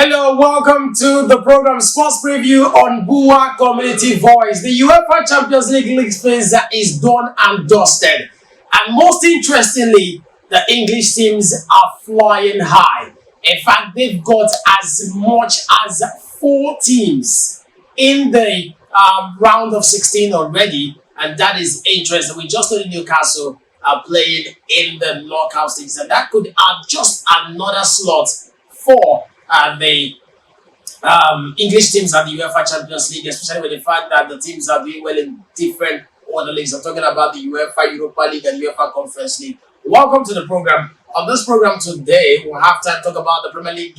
Hello, welcome to the program Sports Preview on Bua Community Voice. The UEFA Champions League phase is done and dusted. And most interestingly, the English teams are flying high. In fact, they've got as much as 4 teams in the round of 16 already. And that is interesting. We just saw Newcastle playing in the knockout stages. And that could add just another slot for the English teams at the UEFA Champions League, especially with the fact that the teams are doing well in different other leagues. I'm talking about the UEFA Europa League and UEFA Conference League. Welcome to the program. On this program today, we'll have time to talk about the Premier League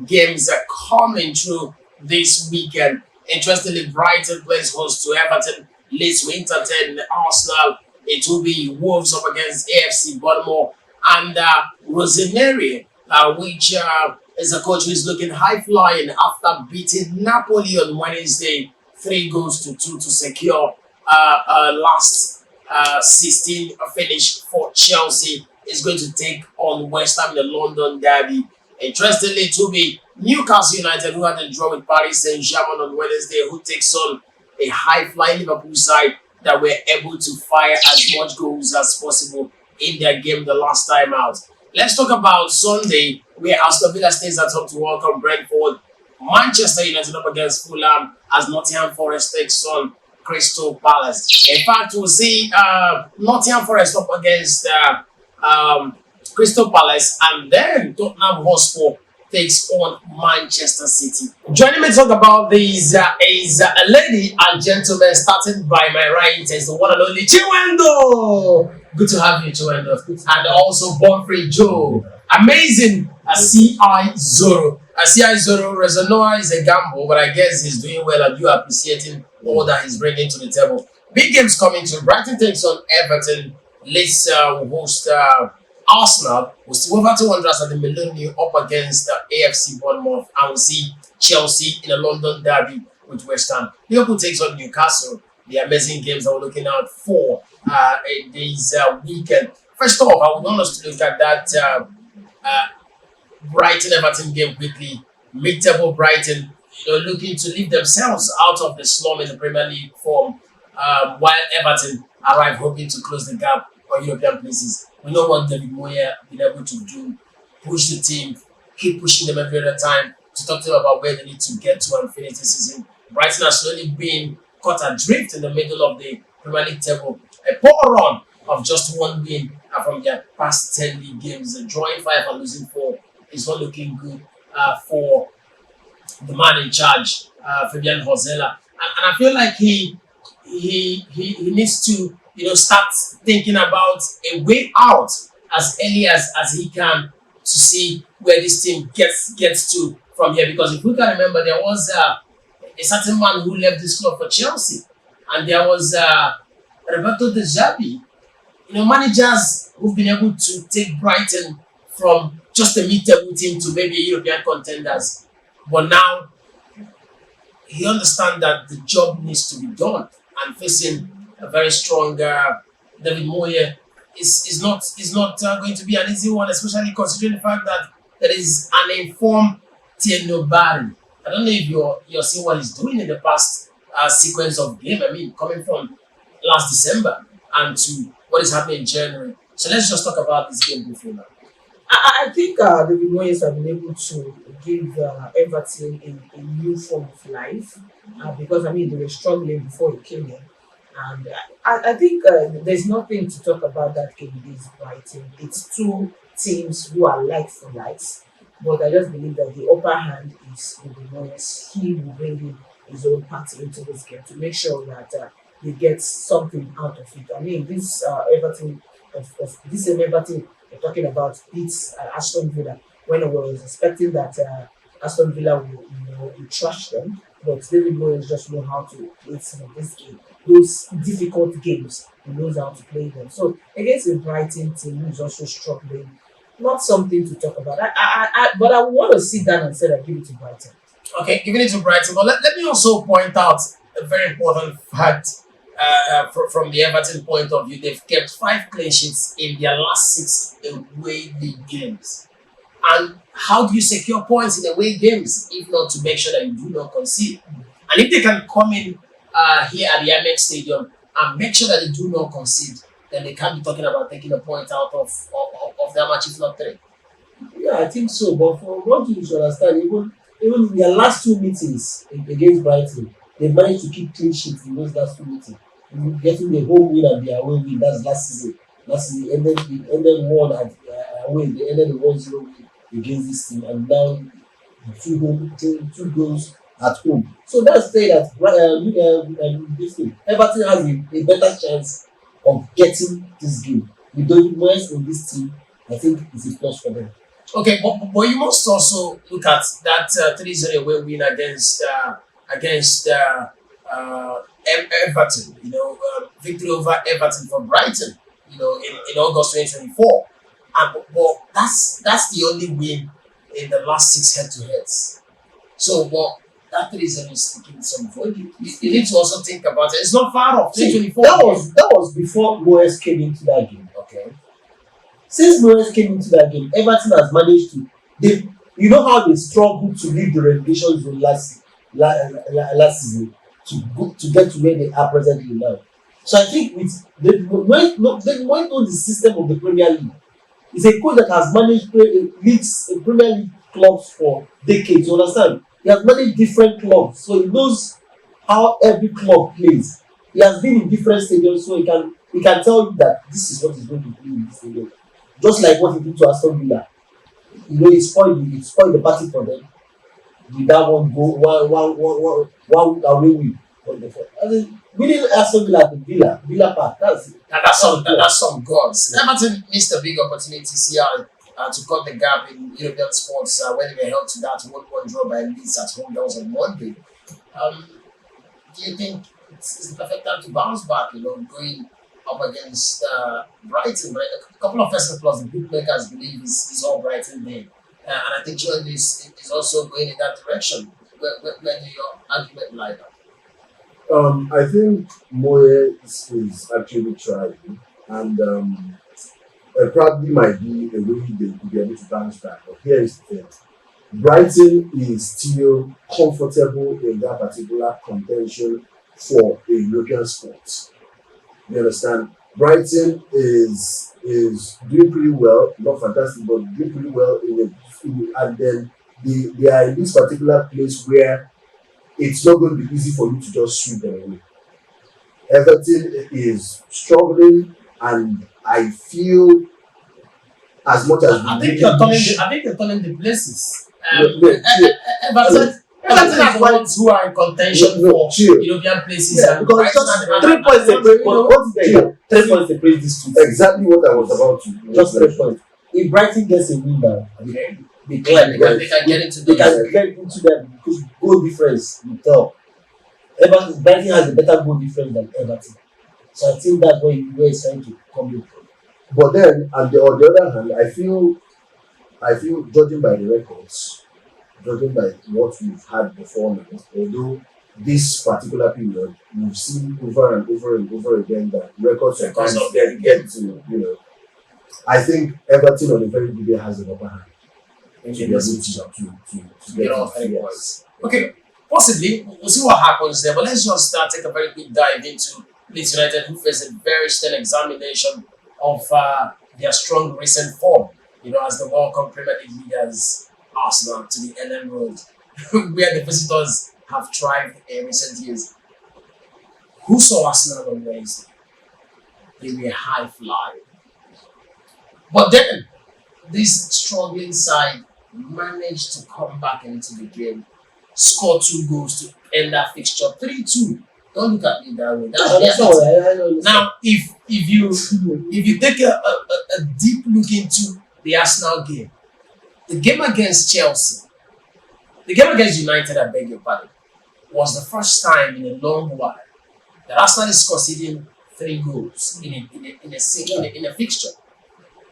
games coming through this weekend. Interestingly, Brighton plays host to Everton, Leeds will entertain Arsenal. It will be Wolves up against AFC Baltimore and Rosemary, which is a coach who is looking high-flying after beating Napoli on Wednesday 3-2 to secure last 16 finish for Chelsea. Is going to take on West Ham in the London derby. Interestingly, it will be Newcastle United, who had a draw with Paris Saint-Germain on Wednesday, who takes on a high-flying Liverpool side that were able to fire as much goals as possible in their game the last time out. Let's talk about Sunday, where Aston Villa stays at home to welcome Brentford. Manchester United up against Fulham as Nottingham Forest takes on Crystal Palace. In fact, we'll see Nottingham Forest up against Crystal Palace, and then Tottenham Hotspur takes on Manchester City. Joining me to talk about these is a lady and gentleman, starting by my right is the one and only Chiwendo. Good to have you, Chiwendo. And also Bonfrey Joe. Amazing CI Zoro. CI Zoro, Rezonoa is a gamble, but I guess he's doing well and you are appreciating all that he's bringing to the table. Big games coming to Brighton takes on Everton. Leeds will host Arsenal. We'll see Wolverhampton Wanderers at the Millennium up against AFC Bournemouth, and we'll see Chelsea in a London derby with West Ham. Liverpool takes on Newcastle. The amazing games that we're looking out for this weekend. First off, I would want us to look at that Brighton-Everton game quickly. Mid-table Brighton, looking to leave themselves out of the slum in the Premier League form, while Everton arrive hoping to close the gap on European places. We know what David Moyes been able to do: push the team, keep pushing them every other time to talk to them about where they need to get to and finish the season. Brighton has slowly been caught adrift in the middle of the Premier League table. A poor run of just 1 win from their past 10 league games. Drawing 5 and losing 4 is not looking good for the man in charge, Fabian Hosella. And I feel like he needs to start thinking about a way out as early as he can to see where this team gets to from here. Because if we can remember, there was a certain man who left this club for Chelsea, and there was Roberto De Zerbi. Managers who've been able to take Brighton from just a mid-table team to maybe European contenders. But now he understands that the job needs to be done, and facing a very strong David Moyes is not going to be an easy one, especially considering the fact that there is an informed Tino Barry. I don't know if you're seeing what he's doing in the past sequence of game. I mean, coming from last December and to what is happening in January. So let's just talk about this game before now. I think David Moyes have been able to give Everton a new form of life because they were struggling before he came in. And I think there's nothing to talk about that game against Brighton. It's 2 teams who are like for likes, but I just believe that the upper hand is David Moyes. He will bring in his own party into this game to make sure that they get something out of it. This Everton this same Everton we're talking about beats Aston Villa, when I was expecting that Aston Villa will trash them, but David Moyes just know how to play some of this game. Those difficult games, he knows how to play them. So against a Brighton team who is also struggling, not something to talk about. But I want to sit down and say that give it to Brighton. Okay, giving it to Brighton. But let me also point out a very important fact from the Everton point of view. They've kept 5 clean sheets in their last 6 away league games. And how do you secure points in away games if not to make sure that you do not concede? And if they can come in here at the MX Stadium and make sure that they do not concede, then they can't be talking about taking a point out of that match, if not three. Yeah, I think so. But for what you should understand, even in their last two meetings against Brighton, they managed to keep clean sheets in those last two meetings. Getting the home win and the away win, that's last season. Last season it ended one at away. They ended the 1-0 win against this team, and now two goals at home. So that's saying that this thing, Everton has a better chance of getting this game. With the Moyes in this team, I think it's a plus for them. Okay, but you must also look at that 3-0 away win against Everton. Victory over Everton for Brighton. In August 2024, and but that's the only win in the last 6 head-to-heads. So, but that 3-0 is sticking some void. You need to also think about it. It's not far off. 2024. That was before Moyes came into that game. Okay. Since Moyes came into that game, Everton has managed to. You know how they struggled to leave the relegation zone last season to get to where they are presently now. So I think with Moyes knows the system of the Premier League. He's a coach that has managed Premier League clubs for decades. You understand? He has managed different clubs, so he knows how every club plays. He has been in different stadiums, so he can tell you that this is what he's going to do in this stadium. Just like what he did to Aston Villa. He spoiled the party for them with that one goal, one away win. Winning Aston Villa at the Villa Park, that's some gods. Everton missed a big opportunity here to cut the gap in European sports when they were held to that 1-1 draw by Leeds at home. That was on Monday. Do you think it's the perfect time to bounce back? Going up against Brighton, but a couple of first plus the bookmakers believe is all Brighton there, and I think Joel is also going in that direction. Where do your argument lie? I think Moyes is actually trying, and it probably might be a way they could be able to bounce back. But here is the thing: Brighton is still comfortable in that particular contention for a European sport. You understand? Brighton is doing pretty well, not fantastic, but doing pretty well and then they are in this particular place where it's not going to be easy for you to just sweep them away. Everton is struggling, and I feel as much as I think you're turning the places. Everton are ones who are in contention for European places. Yeah, because it's just 3 points separate. What is there? 3 points separate these two. Exactly what I was about to. Just 3 points. If Brighton gets a win now, they can get into that because goal difference will tell. Brighton has a better goal difference than Everton. So I think that's where it's trying to come in from. But then, on the other hand, I feel judging by the records, judging by what we've had before now, although this particular period we've seen over and over and over again that records sometimes get to, I think Everton on a very good day has an upper hand. To get off any points. Okay, possibly we'll see what happens there, but let's just take a very quick dive into Leeds United, who face a very stern examination of their strong recent form. As the Welcome Premier League leaders Arsenal to the Ellen Road, where the visitors have thrived in recent years. Who saw Arsenal on Wednesday? They were high flying. But then, this struggling side managed to come back into the game, score 2 goals to end that fixture 3-2. Don't look at me that way. That's now, if you take a deep look into the Arsenal game, the game against Chelsea, the game against United, I beg your pardon, was the first time in a long while that Arsenal is conceding 3 goals in a fixture.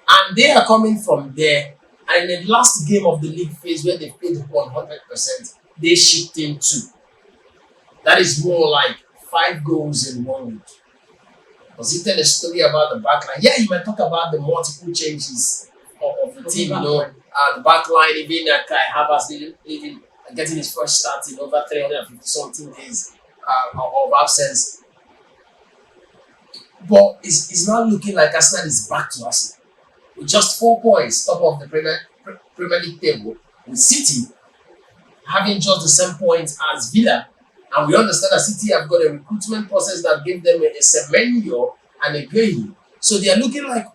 And they are coming from there. And in the last game of the league phase where they played 100%, they shipped in 2. That is more like 5 goals in 1 week. Does it tell a story about the backline? Yeah, you might talk about the multiple changes of the team, the back line, even Kai Havertz even getting his first start in over 350 something days of absence. But it's not looking like Arsenal is back to Arsenal. With just 4 points top of the Premier League table, with City having just the same points as Villa. And we understand that City have got a recruitment process that gave them a Semenyo and a Gueye. So they are looking like,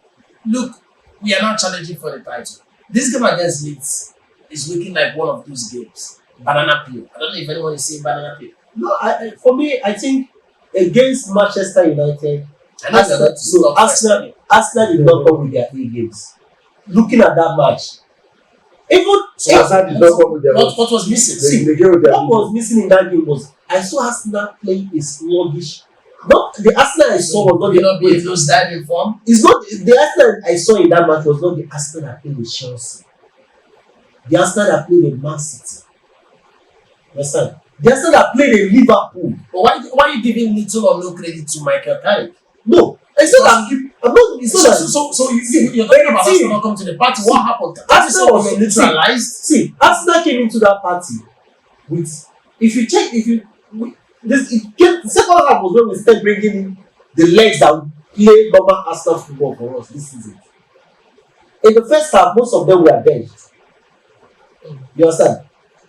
look, we are not challenging for the title. This game against Leeds is looking like one of those games. Banana peel. I don't know if anyone is saying banana peel. No, for me, I think against Manchester United, Arsenal did not come with their A games. Looking at that match, Arsenal did not come with their what was missing? What was missing in that game was I saw Arsenal playing a sluggish. Not the Arsenal I saw was not the not be those diving form. It's not the Arsenal I saw in that match was not the Arsenal that played with Chelsea. The Arsenal that played with Man City. Understand? The Arsenal that played in Liverpool. But why are you giving little or no credit to Michael Carrick? No, it's not that I'm not. It's not that. So you're talking about Arsenal not come to the party. What happened? Arsenal was neutralized. See, Arsenal came into that party with. The second half was when we started bringing in the legs that play normal Arsenal football for us this season. In the first half, most of them were benched. You understand?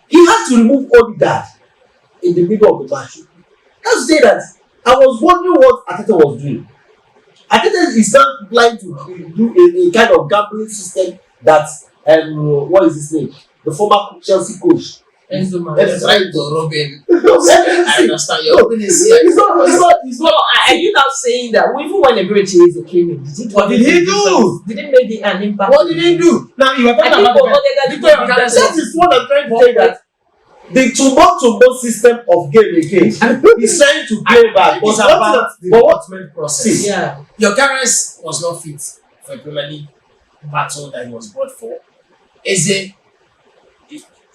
He had to remove Odegaard in the middle of the match. Let's say that I was wondering what Arteta was doing. Arteta is now trying to do a kind of gambling system that what is his name? The former Chelsea coach. Enzo trying to Robin. I understand your opening. It's not. Are you now saying that even when Eberechi came in, what did he do? Didn't make an impact? What did he do? Now you are talking about that is what I'm trying to say that the tomorrow system of game again is trying to play back. It's about the development process. Yeah. Your Gareth was not fit for a Premier League battle that he was brought for.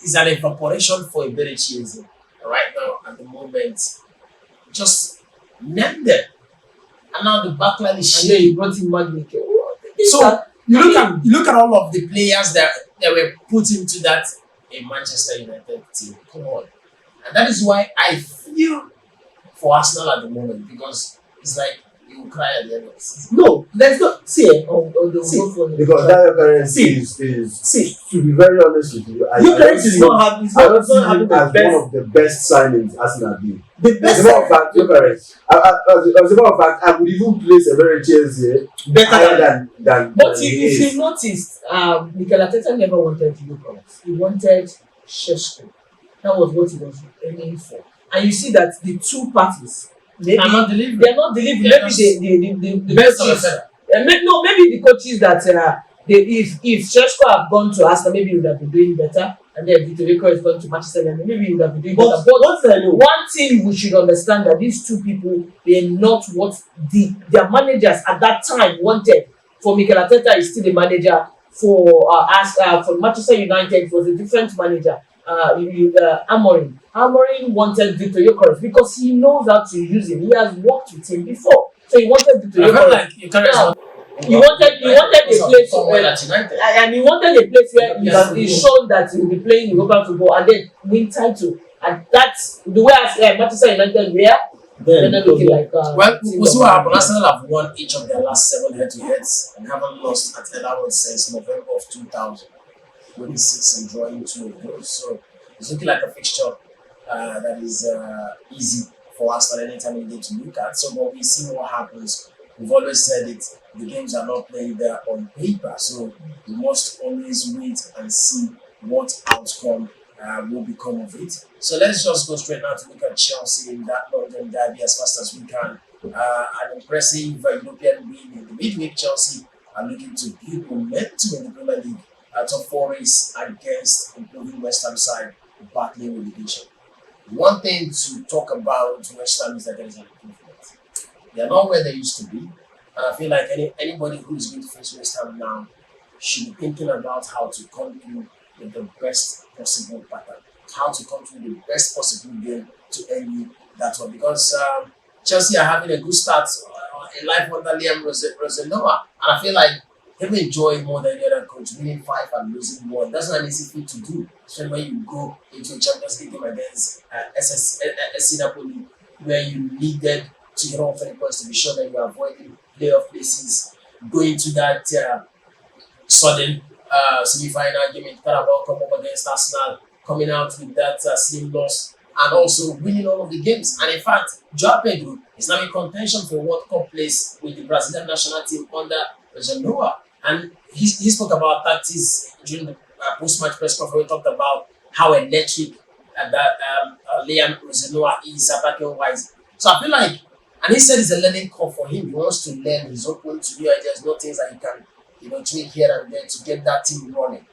Is an evaporation for Eberechi right now at the moment. Just name them. And now the backline is shaking. And then you brought in Magnike. So you look at all of the players that were put into that a Manchester United team. Come on. And that is why I feel for Arsenal at the moment, because it's like you will cry at the end of the season. No, there's not. Because that occurrence is to be very honest with you, I don't see him as one of the best signings Arsenal did. The best. As a matter of fact, as a matter of fact, I would even place a very Chelsea better than. But if you noticed, Mikel Arteta never wanted Lucas. He wanted Šeško. That was what he was aiming for. And you see that the two parties. Maybe they are not delivering. Maybe the best coaches, maybe the coaches that if Šeško had gone to Arsenal, maybe he would have been doing better. And then Vitor Rico is going to Manchester United, maybe he would have been doing better. But one thing we should understand that these two people, they are not what their managers at that time wanted. For Mikel Arteta is still a manager. For Manchester United, it was a different manager. Amorim wanted Victor Gyökeres because he knows how to use him. He has worked with him before, so he wanted Victor Gyökeres. He wanted a place and he wanted a place where he's shown that he will be playing European football and then win title. And that's the way Manchester United were. They're not looking like. Well, we'll see what happens. Arsenal have won each of their last 7 head-to-heads and haven't lost at Elland since November of 2000. Winning 6 and drawing 2 of those. So it's looking like a fixture that is easy for Arsenal anytime we get to look at. So, but we see what happens. We've always said it. The games are not played there on paper, so we must always wait and see what outcome will become of it. So let's just go straight now to look at Chelsea in that London derby as fast as we can. An impressive European win in the midweek. Chelsea are looking to build momentum in the Premier League. Top 4 race against improving West Ham side battling relegation. One thing to talk about West Ham is that there is an improvement. They are not where they used to be, and I feel like anybody who is going to face West Ham now should be thinking about how to come through with the best possible pattern, how to come through the best possible game to end you that one. Because Chelsea are having a good start in life under Liam Rosenauer, and I feel like they will enjoy more than the other coach. coach, winning 5 and losing 1. That's not an easy thing to do. So when you go into a Champions League game against SC Napoli, where you needed to get all 3 points to be sure that you are avoiding playoff places, going to that sudden semi-final game in Carabao Cup up against Arsenal, coming out with that slim loss, and also winning all of the games. And in fact, Joao Pedro is now in contention for World Cup place with the Brazilian national team under Genoa. And he spoke about tactics during the post-match press conference. He talked about how electric that Liam Genoa is attacking-wise. So I feel like, and he said it's a learning curve for him. He wants to learn. He's open to new ideas, not things that he can tweak here and there to get that team running.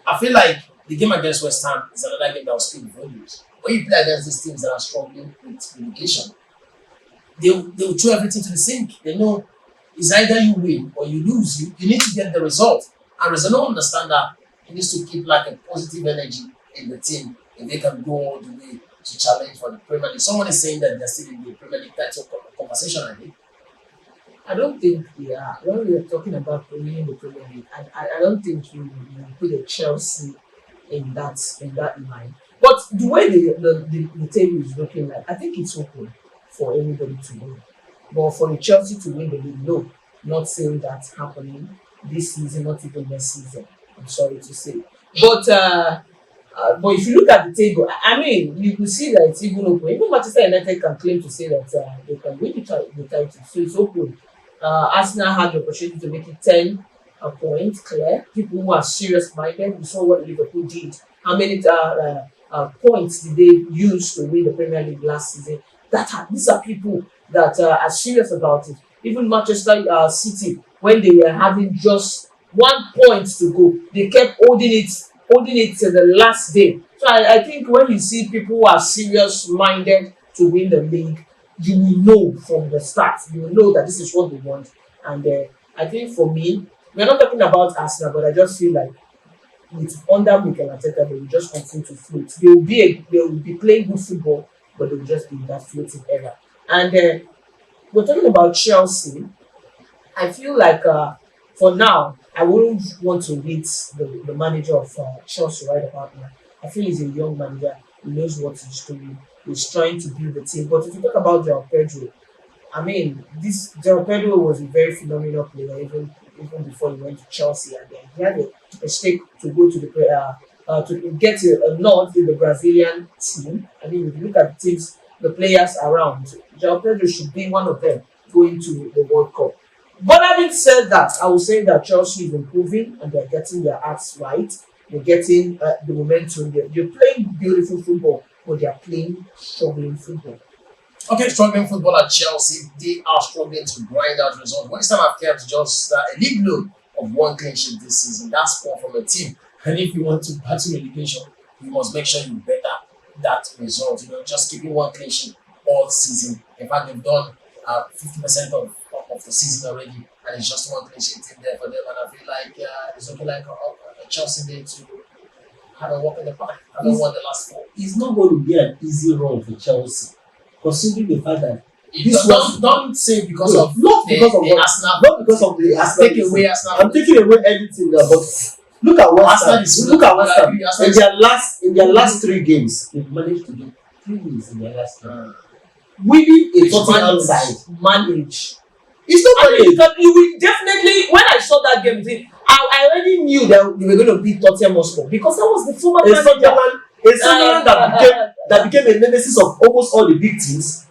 I feel like the game against West Ham is another game that will speak volumes. When you play against these teams that are struggling with communication, they will throw everything to the sink. They know it's either you win or you lose. You need to get the result. And Rezano understand that he needs to keep like a positive energy in the team if they can go all the way to challenge for the Premier League. Someone is saying that they're still in the Premier League title conversation, I think. I don't think we are. When we are talking about winning the Premier League, I don't think you put a Chelsea in that line. But the way the table is looking like, I think it's open for anybody to win. But for the Chelsea to win the league, no, not saying that's happening this season, not even next season. I'm sorry to say. But if you look at the table, I mean, you can see that it's even open. Even Manchester United can claim to say that they can win the title, so it's open. Arsenal had the opportunity to make it 10 points clear. People who are serious-minded, we saw what Liverpool did. How many points did they use to win the Premier League last season? These are people that are serious about it. Even Manchester City, when they were having just 1 point to go, they kept holding it to the last day. So I think when you see people who are serious-minded to win the league, you will know from the start. You will know that this is what they want. And I think for me, we're not talking about Arsenal, but I just feel like under Mikel Arteta, they will just continue to float. They will be playing good football, but they will just be in that floating era. And we're talking about Chelsea. I feel like for now, I wouldn't want to rate the manager of Chelsea right about now. I feel he's a young manager. He knows what he's doing. He's trying to build the team. But if you talk about Joao Pedro, I mean, this Joao Pedro was a very phenomenal player even before he went to Chelsea, and then he had a stake to go to to get a nod in the Brazilian team. I mean, if you look at the teams, the players around, Joao Pedro should be one of them going to the World Cup. But having said that, I will say that Chelsea is improving and they're getting their acts right. They're getting the momentum. They're playing beautiful football, but they're playing struggling football. Okay, struggling football at Chelsea. They are struggling to grind out results. West Ham have kept just a league low of 1 clean sheet this season. That's poor from a team. And if you want to battle relegation, you must make sure you better that result. Just keeping 1 clean sheet all season. In fact, they've done 50% of the season already, and it's just 1 clean sheet in there for them. And I feel like it's looking like a Chelsea day to have a walk in the park. I don't want the last 4. It's not going to be an easy run for Chelsea, considering the fact that don't say because of not because of the Arsenal, not because of the Arsenal. Take away Arsenal. I'm taking away everything now, but look at West Ham. Look at West Ham. In their last 3 games, they've managed to get 3 wins in their last 3. Winning a Tottenham side. Manage. It's not managed. You will definitely. When I saw that game, I already knew that they were going to beat Tottenham Hotspur because that was the former manager. A Sunderland that became a nemesis of almost all the big teams.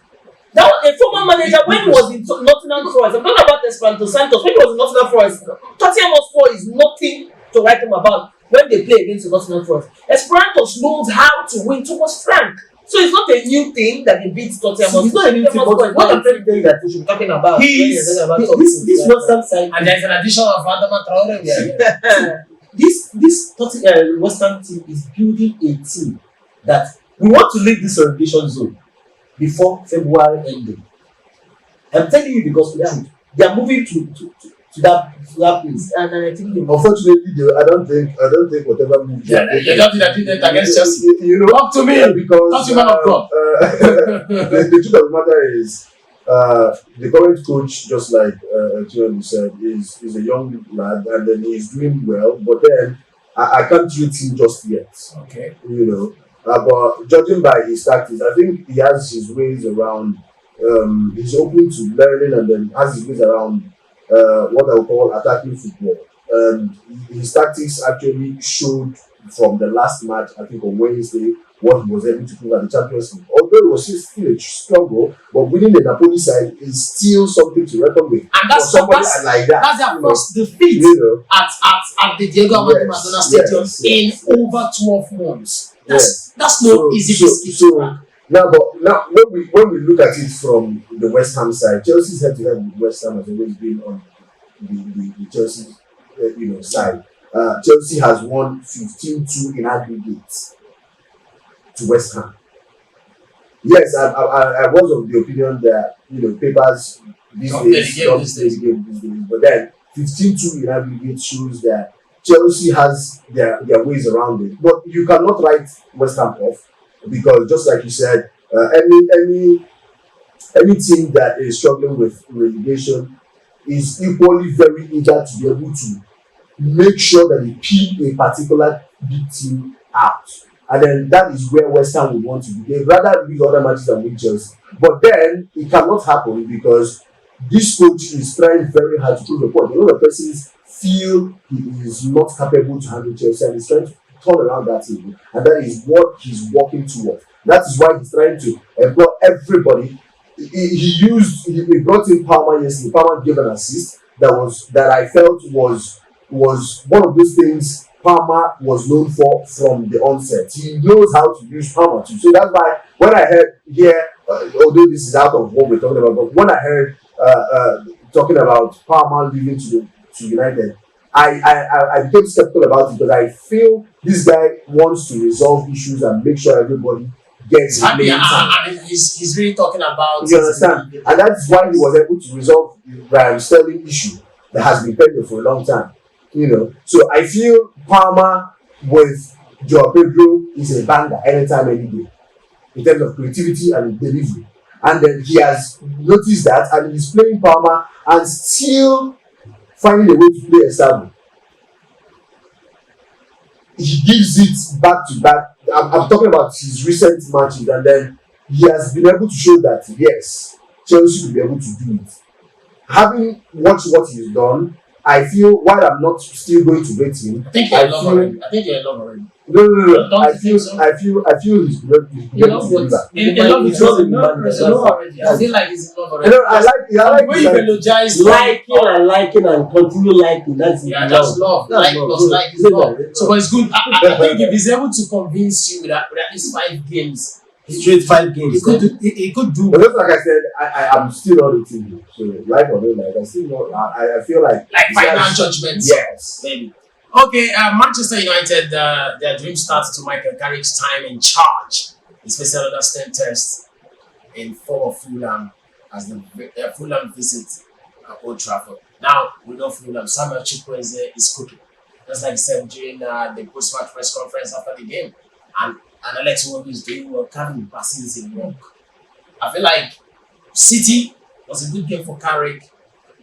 That was a former manager when he was in Nottingham Forest. I'm talking about Esperanto Santos. When he was in Nottingham Forest, Tottenham Hotspur is nothing to write him about when they play against the Nottingham Forest. Esperanto knows how to win Thomas Frank. So it's not a new thing that they beat Tottenham Hotspur. It's not a new thing, but what I'm trying to tell you that we should be talking about. This West Ham side. And there's an addition of Adama Traore. This West Ham team is building a team that we want to leave this relegation zone before February ending. I'm telling you because they are moving to that place, and I think unfortunately, I don't think whatever move. They don't think that they did against Chelsea. Talk to me because talk to man of God. The truth of the matter is, the current coach, just like Chiwelu said, is a young lad, and then he's doing well. But then I can't rate him just yet. Okay. You know, but judging by his tactics, I think he has his ways around. He's open to learning, and then has his ways around what I would call attacking football. And his tactics actually showed from the last match, I think on Wednesday, what he was able to prove at the Champions League. Although it was still a struggle, but winning the Napoli side is still something to reckon with. And that's like that. That's their first defeat at the Diego Armando Maradona Stadium in over 12 months. That's no easy biscuit. So now when we look at it from the West Ham side, Chelsea's head-to-head with West Ham has always been on the Chelsea side. Chelsea has won 15-2 in aggregate to West Ham. Yes, I was of the opinion that papers these days don't play the game these days, but then 15-2 in aggregate shows that Chelsea has their ways around it. But you cannot write West Ham off, because just like you said, any team that is struggling with relegation is equally very eager to be able to make sure that they keep a particular big team out. And then that is where West Ham would want to be. They'd rather lose other matches than win Chelsea. But then it cannot happen, because this coach is trying very hard to prove a point. A lot of persons feel he is not capable to handle Chelsea, and he's trying to turn around that table. And that is what he's working towards. That is why he's trying to employ everybody. He brought in Palmer yesterday. Palmer gave an assist that I felt was one of those things Palmer was known for from the onset. He knows how to use Palmer too. So that's why when I heard here, although this is out of what we're talking about, but when I heard talking about Palmer leaving to United, I became skeptical about it, because I feel this guy wants to resolve issues and make sure everybody gets playing time. I mean, he's really talking about. You understand? And that's why he was able to resolve the Sterling issue that has been pending for a long time. So I feel Palmer with Joao Pedro is a banger anytime, any day, in terms of creativity and delivery. And then he has noticed that, and he's playing Palmer and still finding a way to play Estable. He gives it back to back. I'm talking about his recent matches, and then he has been able to show that yes, Chelsea will be able to do it. Having watched what he's done, I feel, while I'm not still going to rate him, I think you're in love already. No. I feel he's good. In love already. I feel like he's in love already. I like when you eulogize liking and continue liking. That's just love. Like is love. So, but it's good. I think if he's able to convince you with at least 5 games. Straight 5 games. He could do. But just like I said, I'm still not a team. So like or not, I still not. I feel like final judgment. Yes, maybe. Okay, Manchester United, their dream starts to Michael Carrick's time in charge. He faced another stand test in form of Fulham as the Fulham visit Old Trafford. Now we know Fulham. Samuel Chukwueze is cooking. Just like he said during the post-match press conference after the game, and Alex Iwobi is doing well. Kevin Bassey is in work. I feel like City was a good game for Carrick.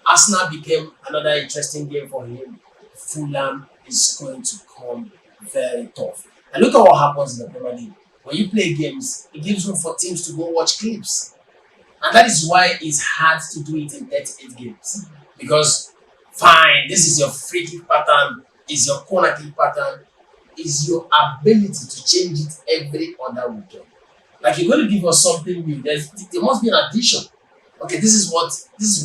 Arsenal became another interesting game for him. Fulham is going to come very tough. And look at what happens in the Premier League. When you play games, it gives room for teams to go watch clips. And that is why it's hard to do it in 38 games. Because, fine, this is your free kick pattern, is your corner kick pattern, is your ability to change it every other weekend. Like, you're going to give us something new. There must be an addition. Okay, this is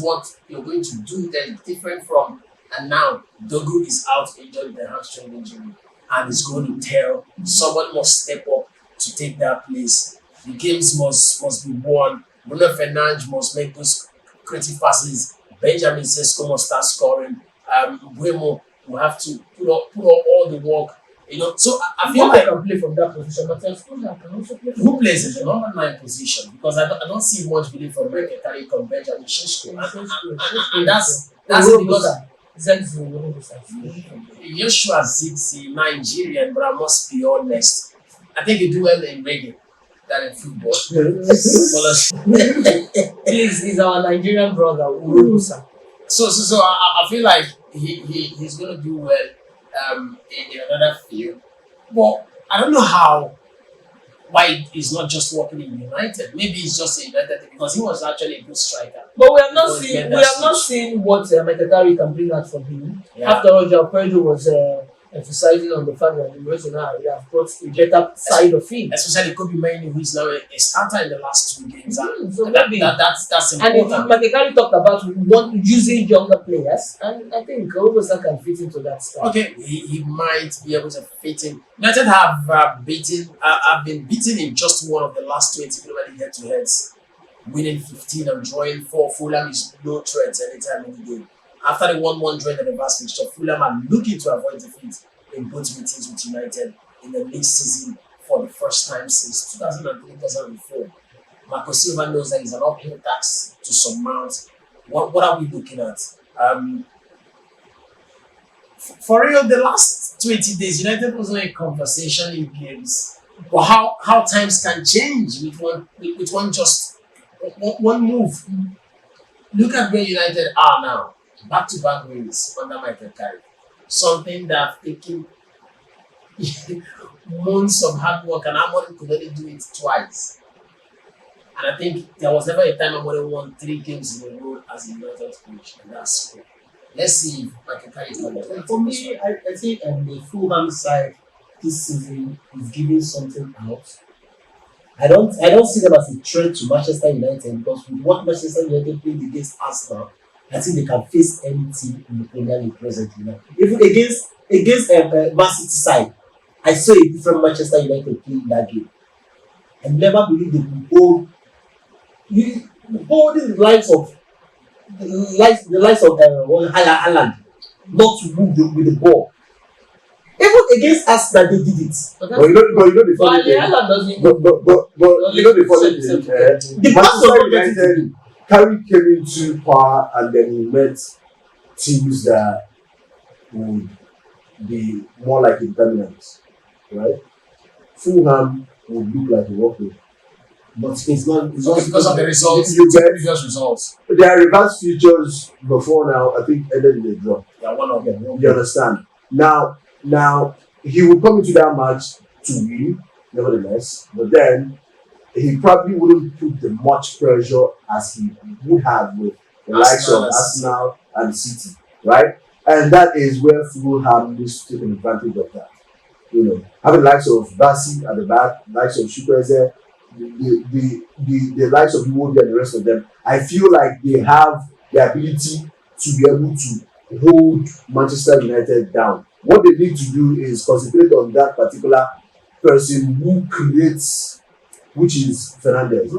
what you're going to do that is different from. And now Dogu is out injured with a hamstring injury, and it's going to tell someone must step up to take that place. The games must be won. Bruno Fernandes must make those creative passes. Benjamin Sesko must start scoring. Buemo will have to put up all the work. So I feel like I can play from that position, but can also play. Who plays in the number 9 position? Because I don't see much belief from Michael Carrick or Benjamin Sesko, and that's it because. Joshua Zirkzee, Nigerian, but I must be honest. I think you do well in reggae. than in football. Footballers. Please, he's our Nigerian brother, Urusa. So I feel like he's gonna do well in another field. But I don't know why he's not just working in United. Maybe he's just a United thing, because he was actually a good striker. But we have not Because seen he we had have that not switch. seen what Mekatari can bring out from him. Yeah. After all, João Pedro was emphasizing on the fact that the Barcelona have brought a better side of him. Especially Kobe Mainoo, who is now a starter in the last 2 games. So And maybe that's and important. Mekatari talked about using younger players, and I think Urusa can fit into that style. Okay, he might be able to fit in. United have been beaten in just one of the last 20 Premier League head-to-heads, winning 15 and drawing 4. Fulham is no threat anytime in the game. After the 1-1 draw in the reverse fixture, Fulham are looking to avoid defeat in both meetings with United in the league season for the first time since 2003-2004. Marco Silva knows that it's an uphill task to surmount. What are we looking at? For real, the last 20 days, United was not a conversation in games. But how times can change with one move. Look at where United are now. Back-to-back wins under Michael Carrick. Something that have taken months of hard work, and Amorim could only do it twice. And I think there was never a time Amorim won 3 games in a row as a United coach, and that's cool. Let's see if Michael Carrick can do that. For me, I think the Fulham side this season is giving something out. I don't see them as a threat to Manchester United, because with what Manchester United played against Arsenal, I think they can face any team in the Premier League presently now. Even against Man City side, I saw a different Manchester United play in that game. I never believed they would holding the likes of Haaland not to move with the ball. Even against Arsenal, they did it. But you know the funny thing. Haaland doesn't. But you know the funny thing. The pass was Manchester not getting to United, him. Carrick came into power, and then he met teams that would be more like incumbents, right? Fulham would look like a walkway. But it's not Because of the results, You get previous results. their reverse futures before now, I think, ended in a draw. Yeah, one of them. You understand? Now he would come into that match to win, nevertheless, but then he probably wouldn't put the much pressure as he would have with the likes of Arsenal and City, right? And that is where Fulham needs to take advantage of that. You know, having the likes of Bassi at the back, likes of Chukwueze, the likes of Iwobi and the rest of them, I feel like they have the ability to be able to hold Manchester United down. What they need to do is concentrate on that particular person who creates, which is Fernandes.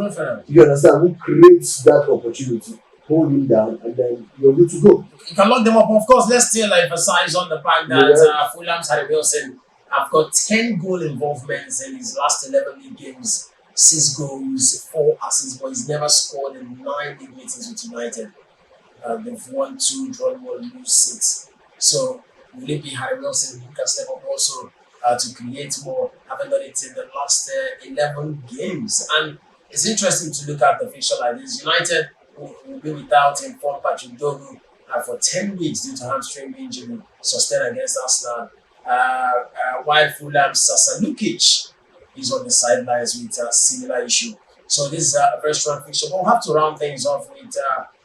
You understand? Who creates that opportunity, hold him down, and then you're good to go. You can lock them up. Of course, let's still emphasize on the fact that Fulham's Harry Wilson have got 10 goal involvements in his last 11 league games, 6 goals, 4 assists, but he's never scored in 9 league meetings with United. They've won 2, drawn 1, lose 6. So will it be Harry Wilson who can step up also to create more? Haven't done it in the last 11 games. And it's interesting to look at the fixture like this. United will be without informed Patrick Dogu for 10 weeks due to hamstring injury sustained against Arsenal. While Fulham's Sasa Lukic is on the sidelines with a similar issue. So this is a very strong fixture. But we'll have to round things off with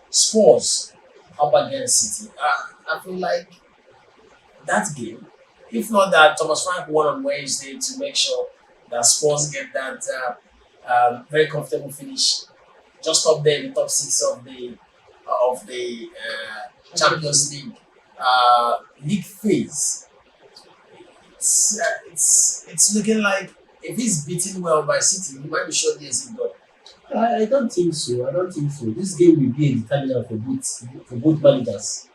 Spurs up against City. I feel like that game, if not that Thomas Frank won on Wednesday to make sure that Spurs get that very comfortable finish, just up there in the top 6 of the Champions League league phase. It's looking like if he's beaten well by City, he might be sure there's a goal. I don't think so. This game will be a determinant for both managers.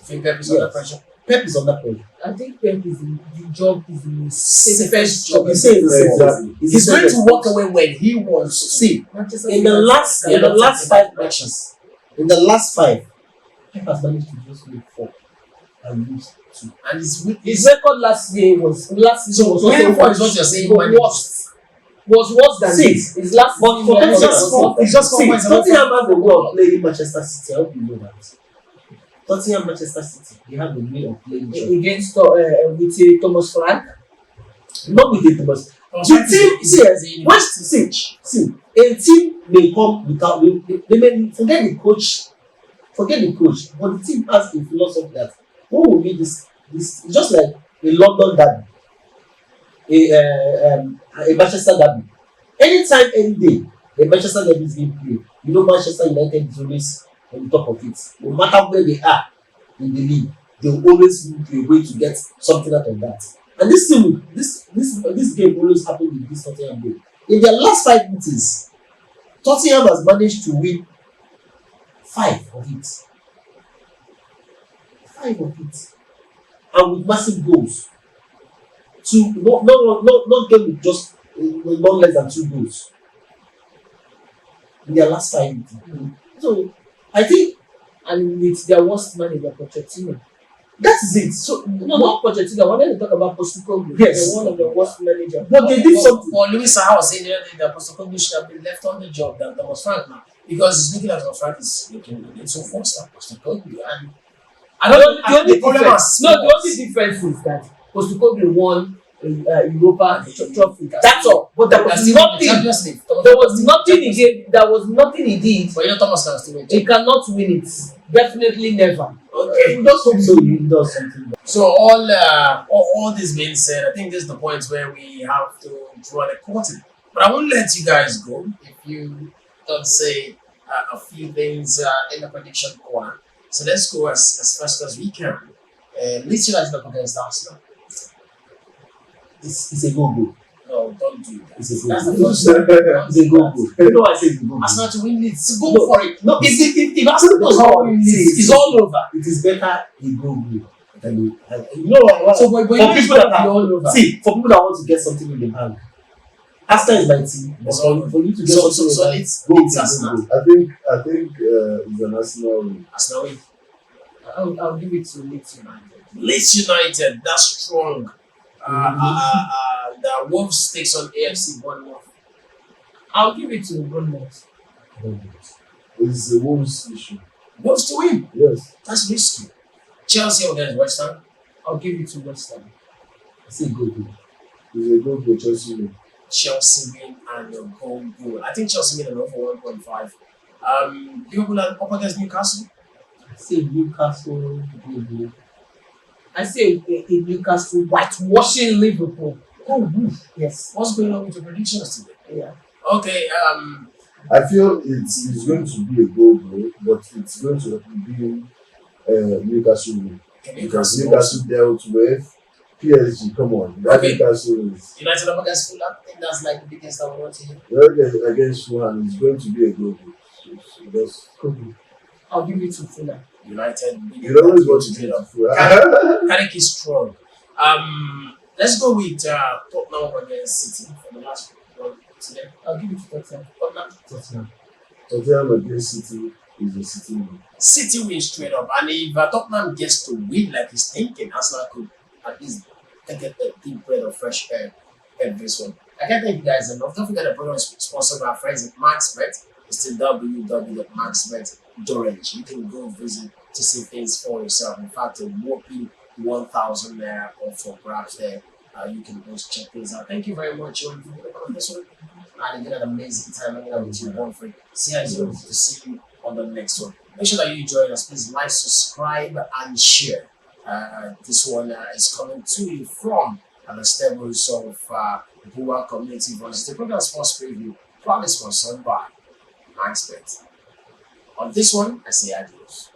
I think Pep is under pressure. Pep is under pressure. I think Pep is the job is the Safest job. Exactly. He's going to walk away when he wants to. See, Manchester in the last five matches. in the last 5, Pep has managed to just make 4 and lose 2. And His record last season was winning 4 is what you're saying. the worst. was worse than See, this. His last but season for was Tottenham, it's just 4 see, points away Tottenham from- has a way of playing Manchester City. I hope you know that. Tottenham, Manchester City, they have a way of playing each other. against Thomas Frank. Not with it, but Oh, the team, is see, as a university coach. see, a team may come without, they may forget the coach, but the team has a philosophy that what will be this, just like a London derby, a Manchester derby. Anytime, any day, a Manchester derby is being played, you know Manchester United is always on the top of it. No matter where they are in the league, they will always look a way to get something out of that. And this thing, this game always happens with this Tottenham game. In their last 5 meetings, Tottenham has managed to win 5 of it. 5 of it. And with massive goals. Not game with just not less than 2 goals. In their last 5 meetings. So I think, And with their worst manager, Pochettino. that is it. So No, not Pochettino. I wanted to talk about Postecoglou. Yes. They're one of the worst managers. but they did something. Well, Luis Saha was saying the other day that Postecoglou should have been left on the job than Thomas Frank now, because he's looking at Thomas Frank is looking good. So forced at Postecoglou, and I don't know. The only problem difference, is no, the only difference is that Postecoglou won Europa trophy. That's all. But there was nothing. There was nothing he did. There was nothing he did. But you know Thomas can still win. He cannot win it. Definitely never. Okay. He does hope so. He does something. So all this being said, I think this is the point where we have to draw the curtain. But I won't let you guys go if you don't say a few things in the prediction corner. So let's go as fast as we can. Leeds United up against Arsenal. It's a go. No, don't do that. It's a That's go. the first one. It's a go. You know why I say it's a go. Arsenal to win Leeds. Go No, for it. no, If Arsenal does not win Leeds, it's all over. It is better a go. You know what? So, but For you know it's people that gonna be all over. see, for people that want to get something in the bank, Arsenal is my team. But for you to get something So in the it's bank, it's Arsenal. go. I think it's an Arsenal win. Arsenal win. I'll give it to Leeds United. Leeds United, that's strong. The Wolves takes on AFC Bournemouth. I'll give it to Bournemouth. It's a Wolves issue. Wolves to win. Yes. That's risky. Chelsea against West Ham. I'll give it to West Ham. I say go. It's a goal for Chelsea win. Chelsea win and a goal. I think Chelsea win and for 1.5. Liverpool are up against Newcastle. I say Newcastle go. I say a Newcastle whitewashing Liverpool. Oh, Yes. what's going on with your predictions today? Yeah. Okay. I feel it's going to be a goal, but it's going to be Newcastle win. Because Newcastle dealt with PSG. Come on, that Okay. Newcastle is United up against Fulham. I think that's like the biggest I want to hear. against Fulham. It's going to be a goal. So just I'll give it to Fulham. United. you always want to get up for Carrick is strong. Let's go with Tottenham up against City for the last one today. I'll give it to Tottenham. Tottenham. Tottenham against City is a City win. City wins straight up, and if Tottenham gets to win like he's thinking, Arsenal could at least get a deep breath of fresh air in this one. I can't thank you guys enough. Don't forget the program is sponsored by our friends at MaxBet. It's the www.maxbet.org. You can go visit to see things for yourself. In fact, a whopping 1,000 naira for grabs there. You can go check things out. Thank you very much, John, for this one. And you had an amazing time hanging out with you, Bonfrey. See how it's going to see you on the next one. Make sure that you join us. Please like, subscribe, and share. This one is coming to you from the stables of Bua Community Voice. The program sports preview, proudly sponsored by MaxBet. On this one, I say adios.